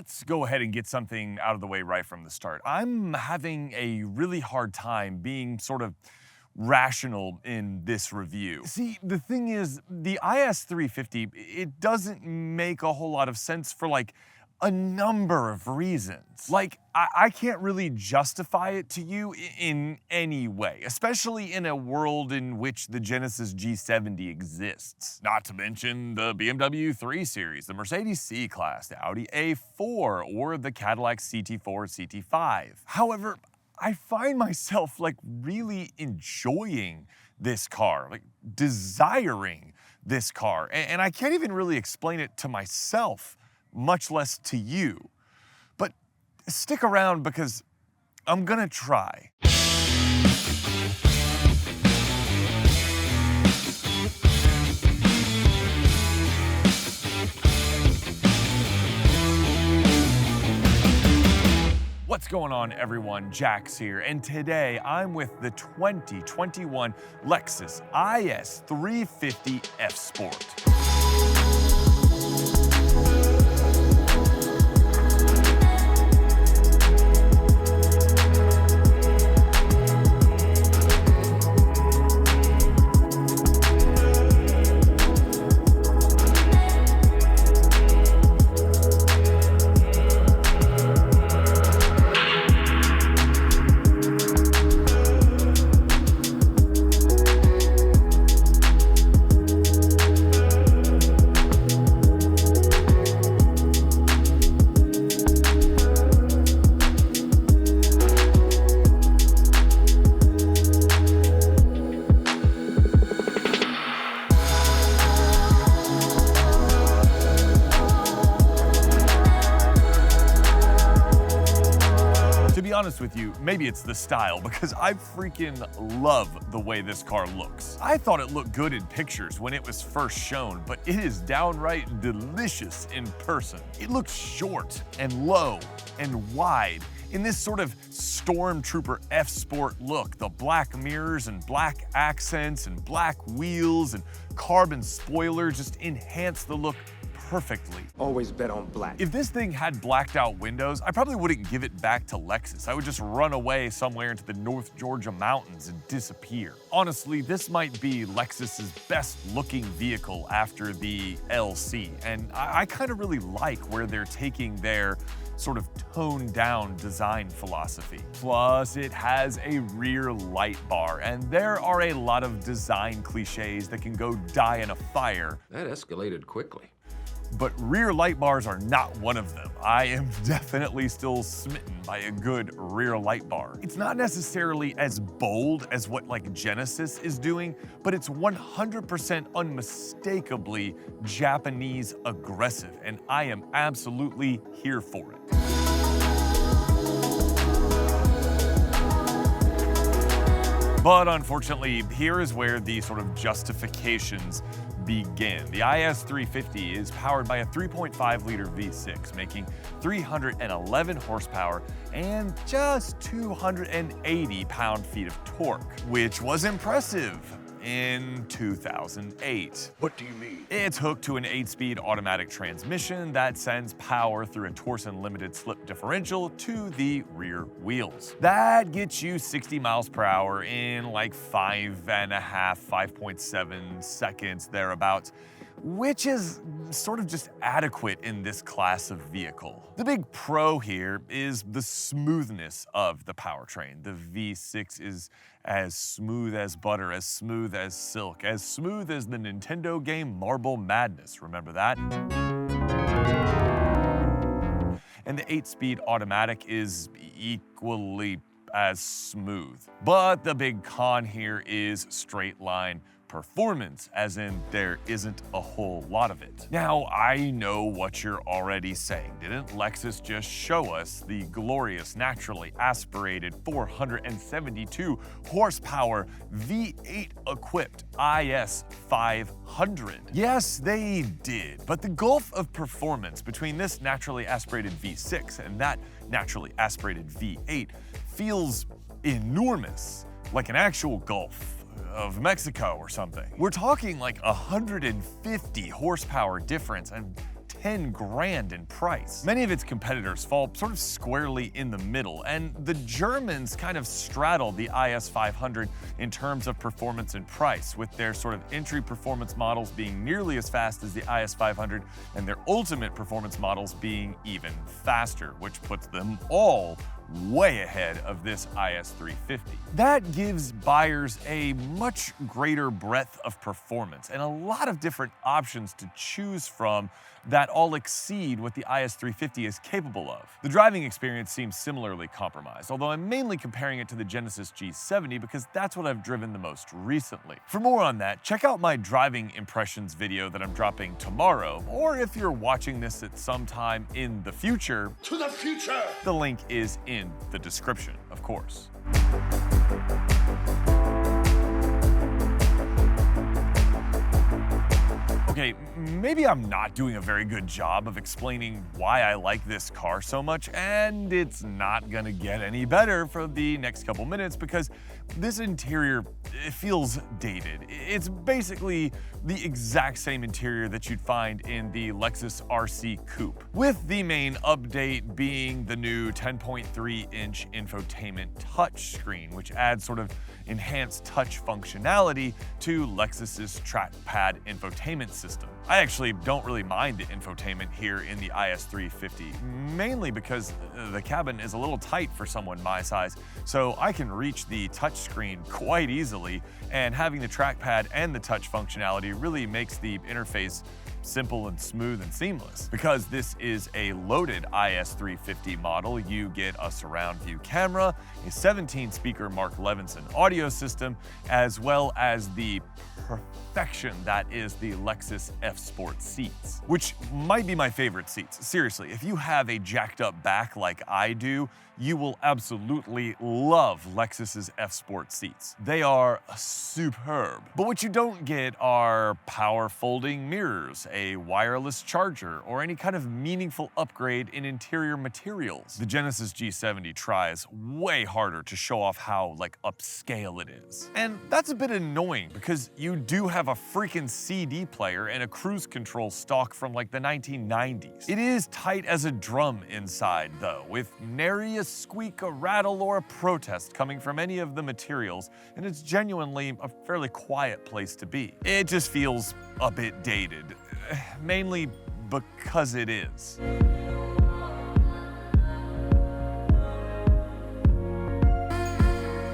Let's go ahead and get something out of the way right from the start. I'm having a really hard time being sort of rational in this review. See, the thing is, the IS350, it doesn't make a whole lot of sense for like a number of reasons. Like, I can't really justify it to you in any way, especially in a world in which the Genesis G70 exists. Not to mention the BMW 3 Series, the Mercedes C-Class, the Audi A4, or the Cadillac CT4, CT5. However, I find myself like really enjoying this car, like desiring this car, and I can't even really explain it to myself, much less to you. But stick around because I'm gonna try. What's going on, everyone? Jax here, and today I'm with the 2021 Lexus IS 350 F Sport. Honest with you, maybe it's the style, because I freaking love the way this car looks. I thought it looked good in pictures when it was first shown, but it is downright delicious in person. It looks short and low and wide in this sort of Stormtrooper F Sport look. The black mirrors and black accents and black wheels and carbon spoiler just enhance the look perfectly. Always bet on black. If this thing had blacked out windows, I probably wouldn't give it back to Lexus. I would just run away somewhere into the North Georgia mountains and disappear. Honestly, this might be Lexus's best looking vehicle after the LC, and I kind of really like where they're taking their sort of toned down design philosophy. Plus, it has a rear light bar, and there are a lot of design cliches that can go die in a fire. That escalated quickly. But rear light bars are not one of them. I am definitely still smitten by a good rear light bar. It's not necessarily as bold as what like Genesis is doing, but it's 100% unmistakably Japanese aggressive, and I am absolutely here for it. But unfortunately, here is where the sort of justifications begin. The IS350 is powered by a 3.5-liter V6, making 311 horsepower and just 280 pound-feet of torque, which was impressive in 2008. What do you mean? It's hooked to an 8-speed automatic transmission that sends power through a Torsen limited slip differential to the rear wheels. That gets you 60 miles per hour in like 5.7 seconds thereabouts, which is sort of just adequate in this class of vehicle. The big pro here is the smoothness of the powertrain. The V6 is as smooth as butter, as smooth as silk, as smooth as the Nintendo game Marble Madness, remember that? And the 8-speed automatic is equally as smooth. But the big con here is straight line performance, as in there isn't a whole lot of it. Now, I know what you're already saying. Didn't Lexus just show us the glorious naturally aspirated 472 horsepower V8 equipped IS 500? Yes, they did, but the gulf of performance between this naturally aspirated V6 and that naturally aspirated V8 feels enormous, like an actual gulf of Mexico or something. We're talking like 150 horsepower difference and 10 grand in price. Many of its competitors fall sort of squarely in the middle, and the Germans kind of straddle the IS 500 in terms of performance and price, with their sort of entry performance models being nearly as fast as the IS 500 and their ultimate performance models being even faster, which puts them all way ahead of this IS 350. That gives buyers a much greater breadth of performance and a lot of different options to choose from that all exceed what the IS 350 is capable of. The driving experience seems similarly compromised, although I'm mainly comparing it to the Genesis G70 because that's what I've driven the most recently. For more on that, check out my driving impressions video that I'm dropping tomorrow, or if you're watching this at some time in the future, To the future! the link is in the description, of course. Okay, maybe I'm not doing a very good job of explaining why I like this car so much, and it's not gonna get any better for the next couple minutes because this interior, it feels dated. It's basically the exact same interior that you'd find in the Lexus RC Coupe, with the main update being the new 10.3-inch infotainment touchscreen, which adds sort of enhanced touch functionality to Lexus's trackpad infotainment system. I actually don't really mind the infotainment here in the IS 350, mainly because the cabin is a little tight for someone my size, so I can reach the touchscreen quite easily, and having the trackpad and the touch functionality really makes the interface simple and smooth and seamless. Because this is a loaded IS 350 model, you get a surround view camera, a 17-speaker Mark Levinson audio system, as well as the perfection that is the Lexus F Sport seats, which might be my favorite seats. Seriously, if you have a jacked up back like I do, you will absolutely love Lexus's F Sport seats. They are superb. But what you don't get are power folding mirrors, a wireless charger, or any kind of meaningful upgrade in interior materials. The Genesis G70 tries way harder to show off how upscale it is. And that's a bit annoying because you do have a freaking CD player and a cruise control stock from the 1990s. It is tight as a drum inside though, with nary a squeak, a rattle, or a protest coming from any of the materials, and it's genuinely a fairly quiet place to be. It just feels a bit dated, mainly because it is.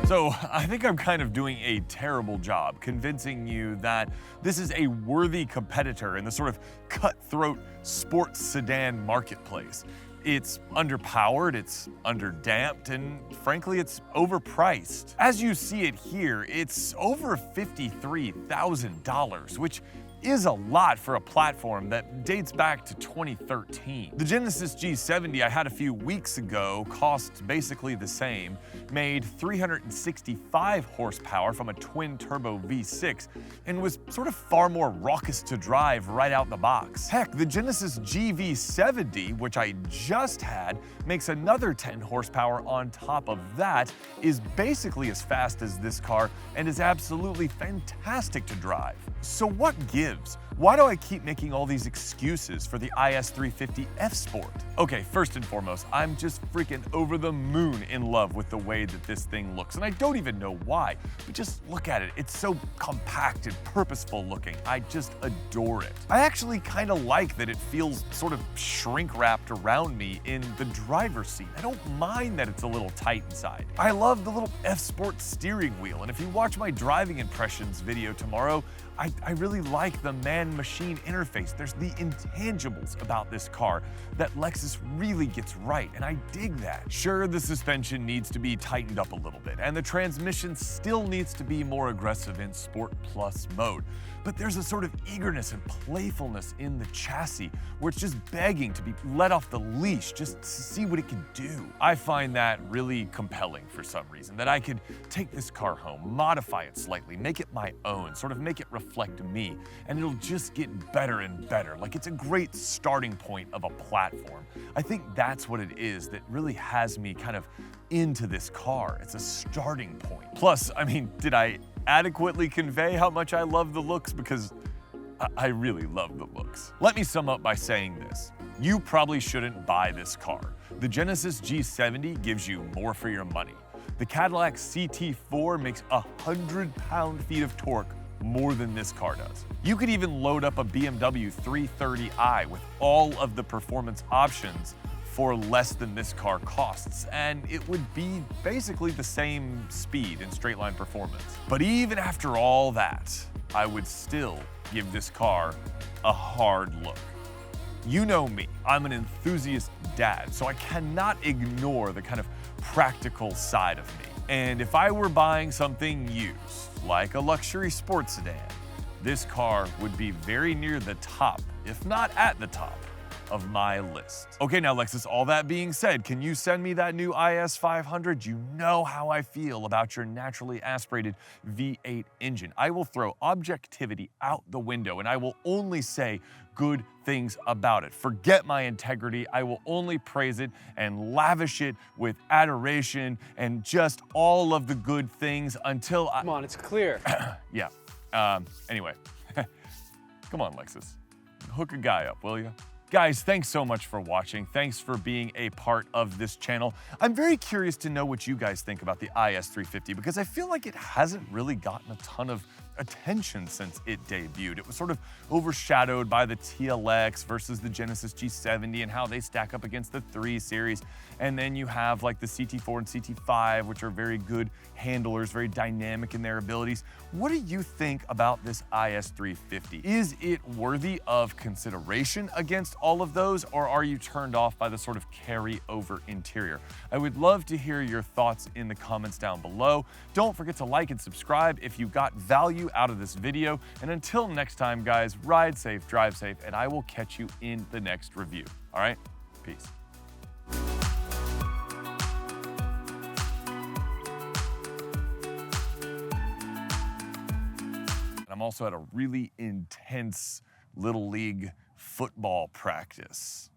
So I think I'm kind of doing a terrible job convincing you that this is a worthy competitor in the sort of cutthroat sports sedan marketplace. It's underpowered, it's underdamped, and frankly, it's overpriced. As you see it here, it's over $53,000, which is a lot for a platform that dates back to 2013. The Genesis G70 I had a few weeks ago cost basically the same, made 365 horsepower from a twin-turbo V6, and was sort of far more raucous to drive right out the box. Heck, the Genesis GV70, which I just had, makes another 10 horsepower on top of that, is basically as fast as this car, and is absolutely fantastic to drive. So what gives? Why do I keep making all these excuses for the IS 350 F Sport? Okay, first and foremost, I'm just freaking over the moon in love with the way that this thing looks, and I don't even know why, but just look at it. It's so compact and purposeful looking. I just adore it. I actually kind of like that it feels sort of shrink-wrapped around me in the driver's seat. I don't mind that it's a little tight inside. I love the little F Sport steering wheel, and if you watch my driving impressions video tomorrow, I really like the man-machine interface. There's the intangibles about this car that Lexus really gets right, and I dig that. Sure, the suspension needs to be tightened up a little bit, and the transmission still needs to be more aggressive in Sport Plus mode, but there's a sort of eagerness and playfulness in the chassis where it's just begging to be let off the leash just to see what it can do. I find that really compelling for some reason, that I could take this car home, modify it slightly, make it my own, sort of make it reflect me, and it'll just get better and better. Like, it's a great starting point of a platform. I think that's what it is that really has me kind of into this car. It's a starting point. Plus, I mean, did I adequately convey how much I love the looks? Because I really love the looks. Let me sum up by saying this. You probably shouldn't buy this car. The Genesis G70 gives you more for your money. The Cadillac CT4 makes 100 pound-feet of torque more than this car does. You could even load up a BMW 330i with all of the performance options for less than this car costs, and it would be basically the same speed and straight line performance. But even after all that, I would still give this car a hard look. You know me, I'm an enthusiast dad, so I cannot ignore the kind of practical side of me. And if I were buying something used, like a luxury sports sedan, this car would be very near the top, if not at the top, of my list. Okay, now Lexus, all that being said, can you send me that new IS 500? You know how I feel about your naturally aspirated V8 engine. I will throw objectivity out the window and I will only say good things about it. Forget my integrity, I will only praise it and lavish it with adoration and just all of the good things until I— Come on, it's clear. Yeah, anyway, come on Lexus, hook a guy up, will you? Guys, thanks so much for watching. Thanks for being a part of this channel. I'm very curious to know what you guys think about the IS350 because I feel like it hasn't really gotten a ton of attention since it debuted. It was sort of overshadowed by the TLX versus the Genesis G70 and how they stack up against the 3 Series. And then you have like the CT4 and CT5, which are very good handlers, very dynamic in their abilities. What do you think about this IS350? Is it worthy of consideration against all of those, or are you turned off by the sort of carry-over interior? I would love to hear your thoughts in the comments down below. Don't forget to like and subscribe if you got value out of this video. And until next time, guys, ride safe, drive safe, and I will catch you in the next review. All right? Peace. I'm also at a really intense Little League football practice.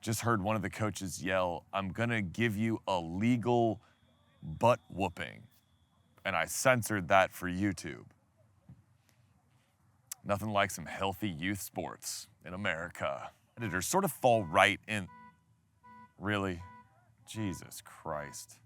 Just heard one of the coaches yell, "I'm gonna give you a legal butt whooping." And I censored that for YouTube. Nothing like some healthy youth sports in America. Editors sort of fall right in. Really? Jesus Christ.